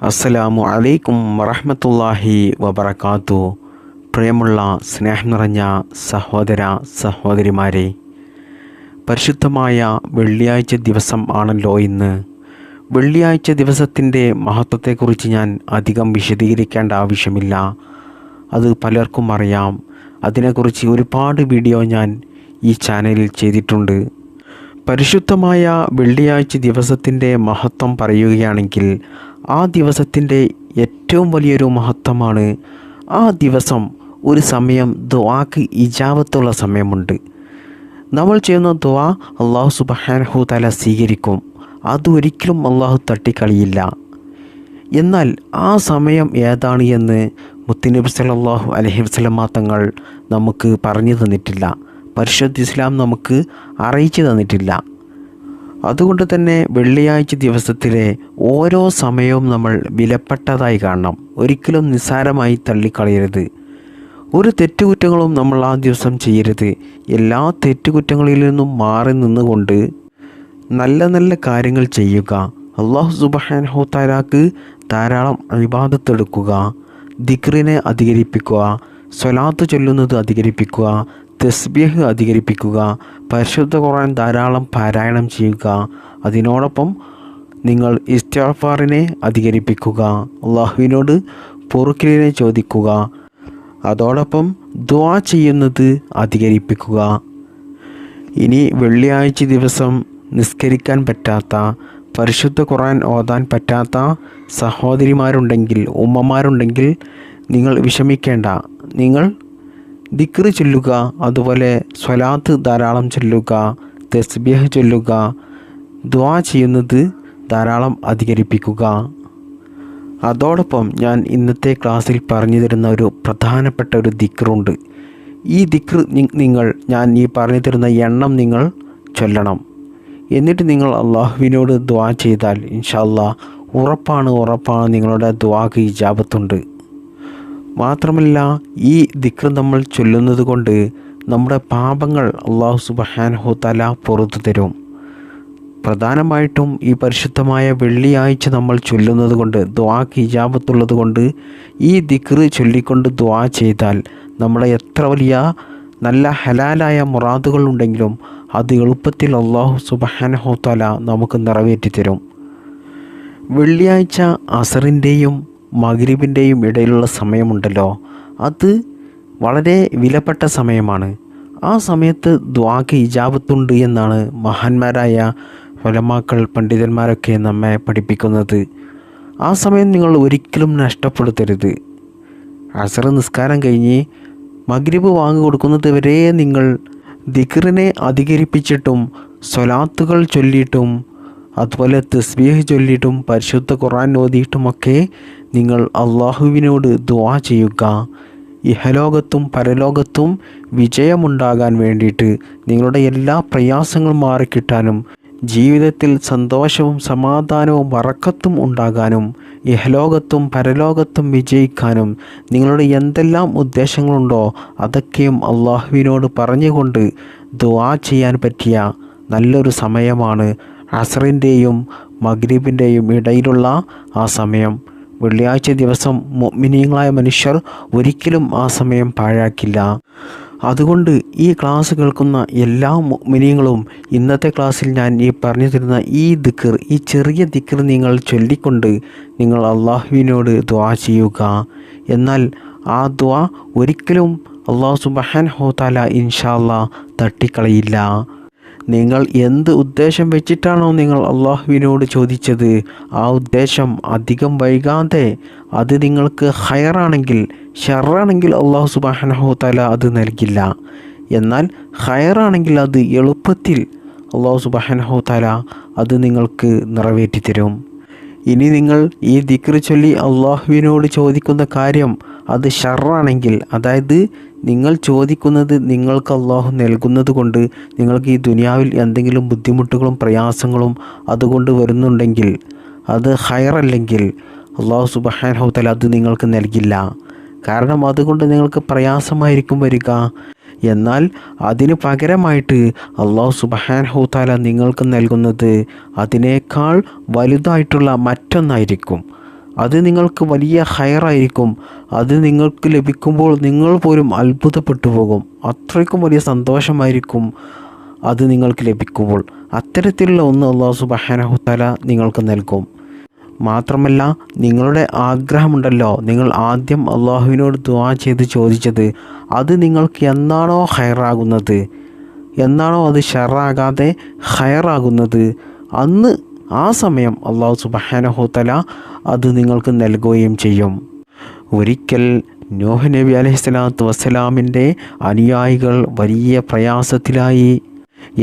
അസ്സലാമു അലൈക്കും വറഹ്മത്തുള്ളാഹി വബറകാത്തു. പ്രിയമുള്ള സ്നേഹം നിറഞ്ഞ സഹോദര സഹോദരിമാരെ, പരിശുദ്ധമായ വെള്ളിയാഴ്ച ദിവസം ആണല്ലോ ഇന്ന്. വെള്ളിയാഴ്ച ദിവസത്തിൻ്റെ മഹത്വത്തെക്കുറിച്ച് ഞാൻ അധികം വിശദീകരിക്കേണ്ട ആവശ്യമില്ല, അത് പലർക്കും അറിയാം. അതിനെക്കുറിച്ച് ഒരുപാട് വീഡിയോ ഞാൻ ഈ ചാനലിൽ ചെയ്തിട്ടുണ്ട്. പരിശുദ്ധമായ വെള്ളിയാഴ്ച ദിവസത്തിൻ്റെ മഹത്വം പറയുകയാണെങ്കിൽ, ആ ദിവസത്തിൻ്റെ ഏറ്റവും വലിയൊരു മഹത്വമാണ് ആ ദിവസം ഒരു സമയം ദുആക്ക് ഇജാബത്തുള്ള സമയമുണ്ട്. നമ്മൾ ചെയ്യുന്ന ദുആ അല്ലാഹു സുബ്ഹാനഹു തആല സ്വീകരിക്കും. അതൊരിക്കലും അല്ലാഹു തട്ടിക്കളയില്ല. എന്നാൽ ആ സമയം ഏതാണ് എന്ന് മുത്തുനബി സല്ലല്ലാഹു അലൈഹി വസല്ലം തങ്ങൾ നമുക്ക് പറഞ്ഞു തന്നിട്ടില്ല. പരിശുദ്ധ ഇസ്ലാം നമുക്ക് അറിയിച്ചു തന്നിട്ടില്ല. അതുകൊണ്ട് തന്നെ വെള്ളിയാഴ്ച ദിവസത്തിലെ ഓരോ സമയവും നമ്മൾ വിലപ്പെട്ടതായി കാണണം. ഒരിക്കലും നിസ്സാരമായി തള്ളിക്കളയരുത്. ഒരു തെറ്റുകുറ്റങ്ങളും നമ്മൾ ആ ദിവസം ചെയ്യരുത്. എല്ലാ തെറ്റുകുറ്റങ്ങളിൽ നിന്നും മാറി നിന്നുകൊണ്ട് നല്ല നല്ല കാര്യങ്ങൾ ചെയ്യുക. അല്ലാഹു സുബ്ഹാനഹു തആലക്ക് ധാരാളം ഇബാദത്ത് എടുക്കുക, ദിക്റിനെ അധികരിപ്പിക്കുക, സ്വലാത്ത് ചൊല്ലുന്നത് അധികരിപ്പിക്കുക, തസ്ബീഹ് അധികരിപ്പിക്കുക, പരിശുദ്ധ ഖുർആൻ ധാരാളം പാരായണം ചെയ്യുക. അതിനോടൊപ്പം നിങ്ങൾ ഇസ്തിഗ്ഫാറിനെ അധികരിപ്പിക്കുക, അള്ളാഹുവിനോട് പൊറുക്കലിനെ ചോദിക്കുക, അതോടൊപ്പം ദുആ ചെയ്യുന്നത് അധികരിപ്പിക്കുക. ഇനി വെള്ളിയാഴ്ച ദിവസം നിസ്കരിക്കാൻ പറ്റാത്ത, പരിശുദ്ധ ഖുർആൻ ഓതാൻ പറ്റാത്ത സഹോദരിമാരുണ്ടെങ്കിൽ, ഉമ്മമാരുണ്ടെങ്കിൽ നിങ്ങൾ വിഷമിക്കേണ്ട. നിങ്ങൾ ദിക്ർ ചൊല്ലുക, അതുപോലെ സ്വലാത്ത് ധാരാളം ചൊല്ലുക, തസ്ബീഹ് ചൊല്ലുക, ദുആ ചെയ്യുന്നത് ധാരാളം അധികരിപ്പിക്കുക. അതോടൊപ്പം ഞാൻ ഇന്നത്തെ ക്ലാസ്സിൽ പറഞ്ഞു തരുന്ന ഒരു പ്രധാനപ്പെട്ട ഒരു ദിക്റുണ്ട്. ഈ ദിക്ർ ഞാൻ ഈ പറഞ്ഞു തരുന്ന എണ്ണം നിങ്ങൾ ചൊല്ലണം. എന്നിട്ട് നിങ്ങൾ അള്ളാഹുവിനോട് ദുആ ചെയ്താൽ ഇൻഷാ അല്ലാഹ് ഉറപ്പാണ് നിങ്ങളുടെ ദുആക്ക് ഇജാബത്തുണ്ട്. മാത്രമല്ല, ഈ ദിക്ർ നമ്മൾ ചൊല്ലുന്നത് കൊണ്ട് നമ്മുടെ പാപങ്ങൾ അല്ലാഹു സുബ്ഹാനഹു തആല പുറത്തു തരും. പ്രധാനമായിട്ടും ഈ പരിശുദ്ധമായ വെള്ളിയാഴ്ച നമ്മൾ ചൊല്ലുന്നത് കൊണ്ട്, ദുആക്ക് ഇജാബത്തുള്ളത് കൊണ്ട്, ഈ ദിക്ർ ചൊല്ലിക്കൊണ്ട് ദുആ ചെയ്താൽ നമ്മുടെ എത്ര വലിയ നല്ല ഹലാലായ മുറാദുകൾ ഉണ്ടെങ്കിലും അത് എളുപ്പത്തിൽ അല്ലാഹു സുബ്ഹാനഹു തആല നമുക്ക് നിറവേറ്റി തരും. വെള്ളിയാഴ്ച അസറിൻ്റെയും മഗ്രിബിൻ്റെയും ഇടയിലുള്ള സമയമുണ്ടല്ലോ, അത് വളരെ വിലപ്പെട്ട സമയമാണ്. ആ സമയത്ത് ദുആക്ക് ഇജാബത്തുണ്ട് എന്നാണ് മഹാന്മാരായ ഉലമാക്കൾ, പണ്ഡിതന്മാരൊക്കെ നമ്മെ പഠിപ്പിക്കുന്നത്. ആ സമയം നിങ്ങൾ ഒരിക്കലും നഷ്ടപ്പെടുത്തരുത്. അസർ നിസ്കാരം കഴിഞ്ഞ് മഗ്രിബ് വാങ്ങി കൊടുക്കുന്നത് വരെ നിങ്ങൾ ദിക്റിനെ അധികരിപ്പിച്ചിട്ടും സ്വലാത്തുകൾ ചൊല്ലിയിട്ടും അതുപോലെ തസ്ബീഹ് ചൊല്ലിയിട്ടും പരിശുദ്ധ ഖുർആൻ ഓതിയിട്ടുമൊക്കെ നിങ്ങൾ അള്ളാഹുവിനോട് ദുആ ചെയ്യുക. ഇഹലോകത്തും പരലോകത്തും വിജയമുണ്ടാകാൻ വേണ്ടിയിട്ട്, നിങ്ങളുടെ എല്ലാ പ്രയാസങ്ങളും മാറിക്കിട്ടാനും, ജീവിതത്തിൽ സന്തോഷവും സമാധാനവും ബറക്കത്തും ഉണ്ടാകാനും, ഇഹലോകത്തും പരലോകത്തും വിജയിക്കാനും നിങ്ങളുടെ എന്തെല്ലാം ഉദ്ദേശങ്ങളുണ്ടോ അതൊക്കെയും അള്ളാഹുവിനോട് പറഞ്ഞുകൊണ്ട് ദുആ ചെയ്യാൻ പറ്റിയ നല്ലൊരു സമയമാണ് അസറിൻ്റെയും മഗ്രിബിൻ്റെയും ഇടയിലുള്ള ആ സമയം. വെള്ളിയാഴ്ച ദിവസം മുഅ്മിനീങ്ങളായ മനുഷ്യർ ഒരിക്കലും ആ സമയം പാഴാക്കില്ല. അതുകൊണ്ട് ഈ ക്ലാസ് കേൾക്കുന്ന എല്ലാ മുഅ്മിനീങ്ങളും ഇന്നത്തെ ക്ലാസ്സിൽ ഞാൻ ഈ പറഞ്ഞു തരുന്ന ഈ ദിക്ർ, ഈ ചെറിയ ദിക്ർ നിങ്ങൾ ചൊല്ലിക്കൊണ്ട് നിങ്ങൾ അള്ളാഹുവിനോട് ദുആ ചെയ്യുക. എന്നാൽ ആ ദുആ ഒരിക്കലും അല്ലാഹു സുബ്ഹാനഹു തആല ഇൻഷാ അല്ലാഹ് തട്ടിക്കളയില്ല. നിങ്ങൾ എന്ത് ഉദ്ദേശം വെച്ചിട്ടാണോ നിങ്ങൾ അള്ളാഹുവിനോട് ചോദിച്ചത്, ആ ഉദ്ദേശം അധികം വൈകാതെ അത് നിങ്ങൾക്ക് ഖൈറാണെങ്കിൽ, ഷർറാണെങ്കിൽ അല്ലാഹു സുബ്ഹാനഹു തആല അത് നൽകില്ല. എന്നാൽ ഖൈറാണെങ്കിൽ അത് എളുപ്പത്തിൽ അല്ലാഹു സുബ്ഹാനഹു തആല അത് നിങ്ങൾക്ക് നിറവേറ്റി തരും. ഇനി നിങ്ങൾ ഈ ദിക്ർ ചൊല്ലി അള്ളാഹുവിനോട് ചോദിക്കുന്ന കാര്യം അത് ഷർറാണെങ്കിൽ, അതായത് നിങ്ങൾ ചോദിക്കുന്നത് നിങ്ങൾക്ക് അള്ളാഹു നൽകുന്നത് കൊണ്ട് നിങ്ങൾക്ക് ഈ ദുനിയാവിൽ എന്തെങ്കിലും ബുദ്ധിമുട്ടുകളും പ്രയാസങ്ങളും അതുകൊണ്ട് വരുന്നുണ്ടെങ്കിൽ, അത് ഖൈറല്ലെങ്കിൽ അള്ളാഹു സുബ്ഹാനഹു തആല അത് നിങ്ങൾക്ക് നൽകില്ല. കാരണം അതുകൊണ്ട് നിങ്ങൾക്ക് പ്രയാസമായിരിക്കും വരിക. എന്നാൽ അതിന് പകരമായിട്ട് അല്ലാഹു സുബ്ഹാനഹു തആല നിങ്ങൾക്ക് നൽകുന്നത് അതിനേക്കാൾ വലുതായിട്ടുള്ള മറ്റൊന്നായിരിക്കും. അത് നിങ്ങൾക്ക് വലിയ ഹൈറായിരിക്കും. അത് നിങ്ങൾക്ക് ലഭിക്കുമ്പോൾ നിങ്ങൾ പോലും അത്ഭുതപ്പെട്ടു പോകും. അത്രയ്ക്കും വലിയ സന്തോഷമായിരിക്കും അത് നിങ്ങൾക്ക് ലഭിക്കുമ്പോൾ. അത്തരത്തിലുള്ള ഒന്ന് അല്ലാഹു സുബ്ഹാനഹു തആല നിങ്ങൾക്ക് നൽകും. മാത്രമല്ല, നിങ്ങളുടെ ആഗ്രഹമുണ്ടല്ലോ, നിങ്ങൾ ആദ്യം അള്ളാഹുവിനോട് ദുആ ചെയ്ത് ചോദിച്ചത്, അത് നിങ്ങൾക്ക് എന്നാണോ ഹൈറാകുന്നത്, എന്നാണോ അത് ഷർറാകാതെ ഹൈറാകുന്നത്, അന്ന് ആ സമയം അല്ലാഹു സുബ്ഹാനഹു തആല അത് നിങ്ങൾക്ക് നൽകുകയും ചെയ്യും. ഒരിക്കൽ നൂഹ് നബി അലൈഹിസ്സലാത്തു വസ്സലാമിൻ്റെ അനുയായികൾ വലിയ പ്രയാസത്തിലായി.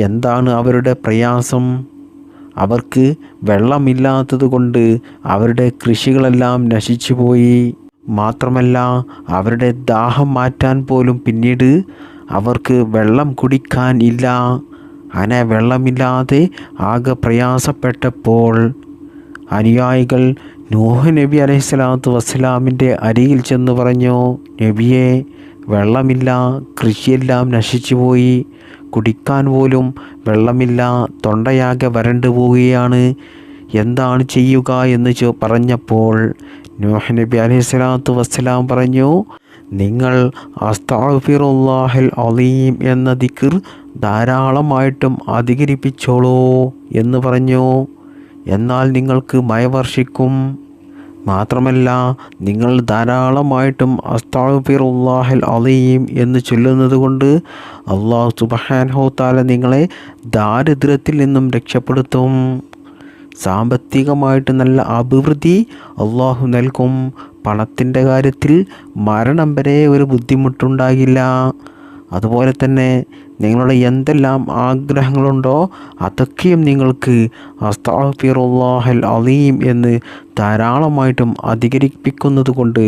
എന്താണ് അവരുടെ പ്രയാസം? അവർക്ക് വെള്ളമില്ലാത്തത് കൊണ്ട് അവരുടെ കൃഷികളെല്ലാം നശിച്ചുപോയി. മാത്രമല്ല, അവരുടെ ദാഹം മാറ്റാൻ പോലും പിന്നീട് അവർക്ക് വെള്ളം കുടിക്കാൻ ഇല്ല. അങ്ങനെ വെള്ളമില്ലാതെ ആകെ പ്രയാസപ്പെട്ടപ്പോൾ അനുയായികൾ നൂഹ് നബി അലൈഹിസ്സലാത്തു വസ്സലാമിൻ്റെ അരികിൽ ചെന്ന് പറഞ്ഞു, നബിയെ, വെള്ളമില്ല, കൃഷിയെല്ലാം നശിച്ചുപോയി, കുടിക്കാൻ പോലും വെള്ളമില്ല, തൊണ്ടയാകെ വരണ്ടു പോവുകയാണ്, എന്താണ് ചെയ്യുക എന്ന് പറഞ്ഞപ്പോൾ നൂഹ് നബി അലൈഹിസ്സലാത്തു വസ്സലാം പറഞ്ഞു, നിങ്ങൾ അസ്തഗ്ഫിറുല്ലാഹൽ അലീം എന്ന ദിക്ർ ധാരാളമായിട്ടും അധികരിപ്പിച്ചോളൂ എന്ന് പറഞ്ഞു. എന്നാൽ നിങ്ങൾക്ക് മഴ വർഷിക്കും. മാത്രമല്ല, നിങ്ങൾ ധാരാളമായിട്ടും അസ്തഗ്ഫിറുല്ലാഹൽ അലീം എന്ന് ചൊല്ലുന്നത് കൊണ്ട് അല്ലാഹു സുബ്ഹാനഹു തആല നിങ്ങളെ ദാരിദ്ര്യത്തിൽ നിന്നും രക്ഷപ്പെടുത്തും. സാമ്പത്തികമായിട്ട് നല്ല അഭിവൃദ്ധി അല്ലാഹു നൽകും. പണത്തിൻ്റെ കാര്യത്തിൽ മരണം വരെ ഒരു ബുദ്ധിമുട്ടുണ്ടാകില്ല. അതുപോലെ തന്നെ നിങ്ങളുടെ എന്തെല്ലാം ആഗ്രഹങ്ങളുണ്ടോ അതൊക്കെയും നിങ്ങൾക്ക് അസ്തഗ്ഫിറുല്ലാഹൽ അലീം എന്ന് ധാരാളമായിട്ടും അധികരിപ്പിക്കുന്നത് കൊണ്ട്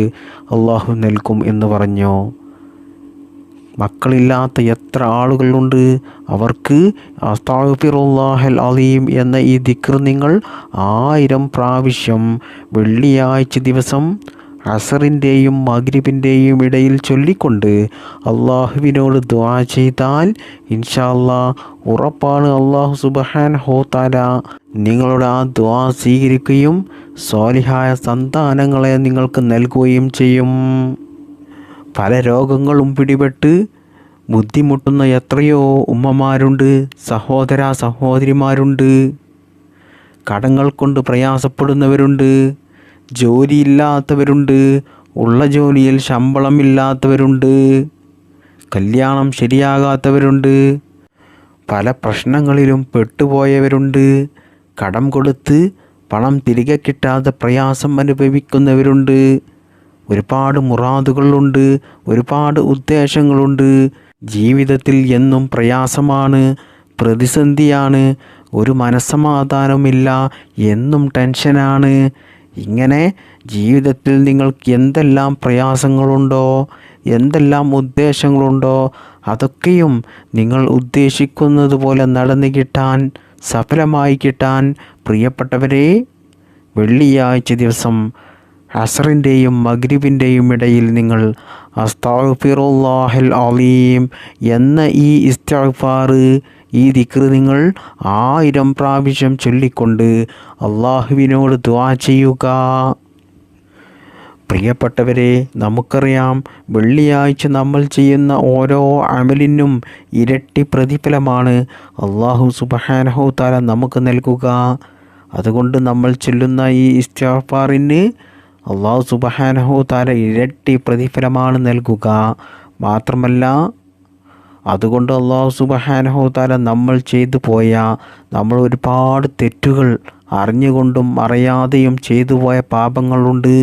അല്ലാഹു നൽകും എന്ന് പറഞ്ഞു. മക്കളില്ലാത്ത എത്ര ആളുകളുണ്ട്, അവർക്ക് അസ്തഗ്ഫിറുല്ലാഹൽ അലീം എന്ന ഈ ദിക്ർ നിങ്ങൾ 1000 പ്രാവശ്യം വെള്ളിയാഴ്ച ദിവസം അസറിൻ്റെയും മഗ്രിബിൻ്റെയും ഇടയിൽ ചൊല്ലിക്കൊണ്ട് അള്ളാഹുവിനോട് ദുആ ചെയ്താൽ ഇൻഷാ അല്ലാഹ് ഉറപ്പാണ് അല്ലാഹു സുബ്ഹാനഹു തആല നിങ്ങളുടെ ആ ദുആ സ്വീകരിക്കുകയും സ്വാലിഹായ സന്താനങ്ങളെ നിങ്ങൾക്ക് നൽകുകയും ചെയ്യും. പല രോഗങ്ങളും പിടിപെട്ട് ബുദ്ധിമുട്ടുന്ന എത്രയോ ഉമ്മമാരുണ്ട്, സഹോദരിമാരുണ്ട്. കടങ്ങൾ കൊണ്ട് പ്രയാസപ്പെടുന്നവരുണ്ട്, ജോലിയില്ലാത്തവരുണ്ട്, ഉള്ള ജോലിയിൽ ശമ്പളമില്ലാത്തവരുണ്ട്, കല്യാണം ശരിയാകാത്തവരുണ്ട്, പല പ്രശ്നങ്ങളിലും പെട്ടുപോയവരുണ്ട്, കടം കൊടുത്ത് പണം തിരികെ കിട്ടാതെ പ്രയാസം അനുഭവിക്കുന്നവരുണ്ട്. ഒരുപാട് മുറാദുകളുണ്ട്, ഒരുപാട് ഉദ്ദേശങ്ങളുണ്ട്. ജീവിതത്തിൽ എന്നും പ്രയാസമാണ്, പ്രതിസന്ധിയാണ്, ഒരു മനസ്സമാധാനമില്ല, എന്നും ടെൻഷനാണ്. ഇങ്ങനെ ജീവിതത്തിൽ നിങ്ങൾക്ക് എന്തെല്ലാം പ്രയാസങ്ങളുണ്ടോ, എന്തെല്ലാം ഉദ്ദേശങ്ങളുണ്ടോ അതൊക്കെയും നിങ്ങൾ ഉദ്ദേശിക്കുന്നത് പോലെ നടന്നു കിട്ടാൻ, സഫലമായി കിട്ടാൻ പ്രിയപ്പെട്ടവരെ, വെള്ളിയാഴ്ച ദിവസം അസറിൻ്റെയും മഗ്രിബിൻ്റെയും ഇടയിൽ നിങ്ങൾ അസ്തഗ്ഫിറുല്ലാഹൽ അലീം എന്ന ഈ ഇസ്തിഗ്ഫാർ, ഈ ദിക്ർ നിങ്ങൾ 1000 പ്രാവശ്യം ചൊല്ലിക്കൊണ്ട് അള്ളാഹുവിനോട് ദുആ ചെയ്യുക. പ്രിയപ്പെട്ടവരെ, നമുക്കറിയാം വെള്ളിയാഴ്ച നമ്മൾ ചെയ്യുന്ന ഓരോ അമലിനും ഇരട്ടി പ്രതിഫലമാണ് അല്ലാഹു സുബ്ഹാനഹു തആല നമുക്ക് നൽകുക. അതുകൊണ്ട് നമ്മൾ ചൊല്ലുന്ന ഈ ഇസ്തിഗ്ഫാറിന് അല്ലാഹു സുബ്ഹാനഹു തആല ഇരട്ടി പ്രതിഫലമാണ് നൽകുക. മാത്രമല്ല, അതുകൊണ്ട് അല്ലാഹു സുബ്ഹാനഹു തആല നമ്മൾ ചെയ്തു പോയ നമ്മൾ ഒരുപാട് തെറ്റുകൾ അറിഞ്ഞുകൊണ്ടും അറിയാതെയും ചെയ്തു പോയ പാപങ്ങളുണ്ട്.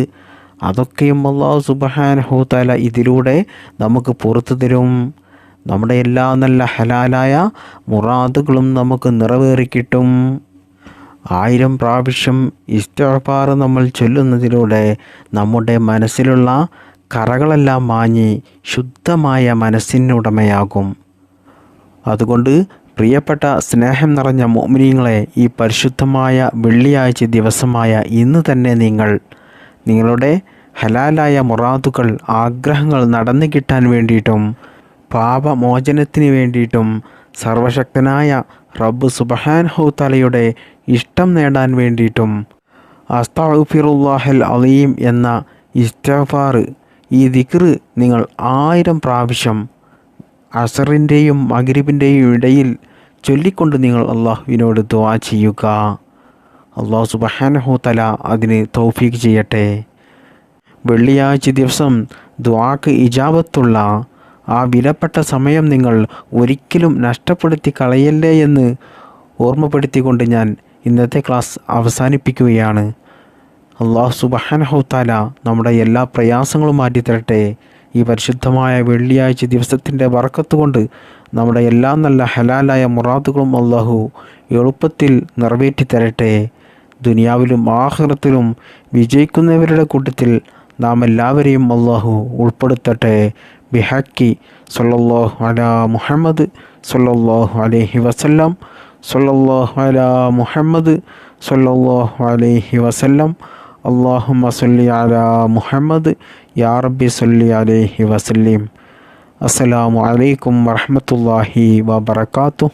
അതൊക്കെയും അല്ലാഹു സുബ്ഹാനഹു തആല ഇതിലൂടെ നമുക്ക് പുറത്തു തരും. നമ്മുടെ എല്ലാ നല്ല ഹലാലായ മുറാദുകളും നമുക്ക് നിറവേറിക്കിട്ടും. 1000 പ്രാവശ്യം ഇസ്തിഗ്ഫാർ നമ്മൾ ചൊല്ലുന്നതിലൂടെ നമ്മുടെ മനസ്സിലുള്ള കറകളെല്ലാം മാഞ്ഞ് ശുദ്ധമായ മനസ്സിനുടമയാകും. അതുകൊണ്ട് പ്രിയപ്പെട്ട സ്നേഹം നിറഞ്ഞ മുഅ്മിനീങ്ങളെ, ഈ പരിശുദ്ധമായ വെള്ളിയാഴ്ച ദിവസമായ ഇന്ന് തന്നെ നിങ്ങളുടെ ഹലാലായ മുറാദുകൾ, ആഗ്രഹങ്ങൾ നടന്നു കിട്ടാൻ വേണ്ടിയിട്ടും പാപമോചനത്തിന് വേണ്ടിയിട്ടും സർവശക്തനായ റബ്ബ് സുബ്ഹാനഹു തആലയുടെ ഇഷ്ടം നേടാൻ വേണ്ടിയിട്ടും അസ്തഗ്ഫിറുല്ലാഹൽ അലീം എന്ന ഇസ്തിഗ്ഫാർ, ഈ ദിക്ർ നിങ്ങൾ 1000 പ്രാവശ്യം അസറിൻ്റെയും മഗ്രിബിൻ്റെയും ഇടയിൽ ചൊല്ലിക്കൊണ്ട് നിങ്ങൾ അള്ളാഹുവിനോട് ദുആ ചെയ്യുക. അള്ളാഹു സുബ്ഹാനഹു തആല അതിന് തൗഫീഖ് ചെയ്യട്ടെ. വെള്ളിയാഴ്ച ദിവസം ദുആക്ക് ഇജാബത്തുള്ള ആ വിലപ്പെട്ട സമയം നിങ്ങൾ ഒരിക്കലും നഷ്ടപ്പെടുത്തി കളയല്ലേ എന്ന് ഓർമ്മപ്പെടുത്തിക്കൊണ്ട് ഞാൻ ഇന്നത്തെ ക്ലാസ് അവസാനിപ്പിക്കുകയാണ്. അള്ളാഹു സുബ്ഹാനഹു തആല നമ്മുടെ എല്ലാ പ്രയാസങ്ങളും മാറ്റിത്തരട്ടെ. ഈ പരിശുദ്ധമായ വെള്ളിയാഴ്ച ദിവസത്തിൻ്റെ ബർക്കത്ത് കൊണ്ട് നമ്മുടെ എല്ലാ നല്ല ഹലാലായ മുറാദുകളും അള്ളാഹു എളുപ്പത്തിൽ നിറവേറ്റി തരട്ടെ. ദുനിയാവിലും ആഖിറത്തിലും വിജയിക്കുന്നവരുടെ കൂട്ടത്തിൽ നാം എല്ലാവരെയും അള്ളാഹു ഉൾപ്പെടുത്തട്ടെ. ബിഹക്കി സല്ലല്ലാഹു അലാ മുഹമ്മദ് സല്ലല്ലാഹു അലൈഹി വസല്ലം, സല്ലല്ലാഹു അലാ മുഹമ്മദ് സല്ലല്ലാഹു അലൈഹി വസല്ലം. അല്ലാഹുമ്മ സല്ലി അലാ മുഹമ്മദ് യാ റബ്ബി സല്ലി അലൈഹി വസല്ലിം. അസ്സലാമു അലൈക്കും വറഹ്മത്തുള്ളാഹി വബറകാതുഹു.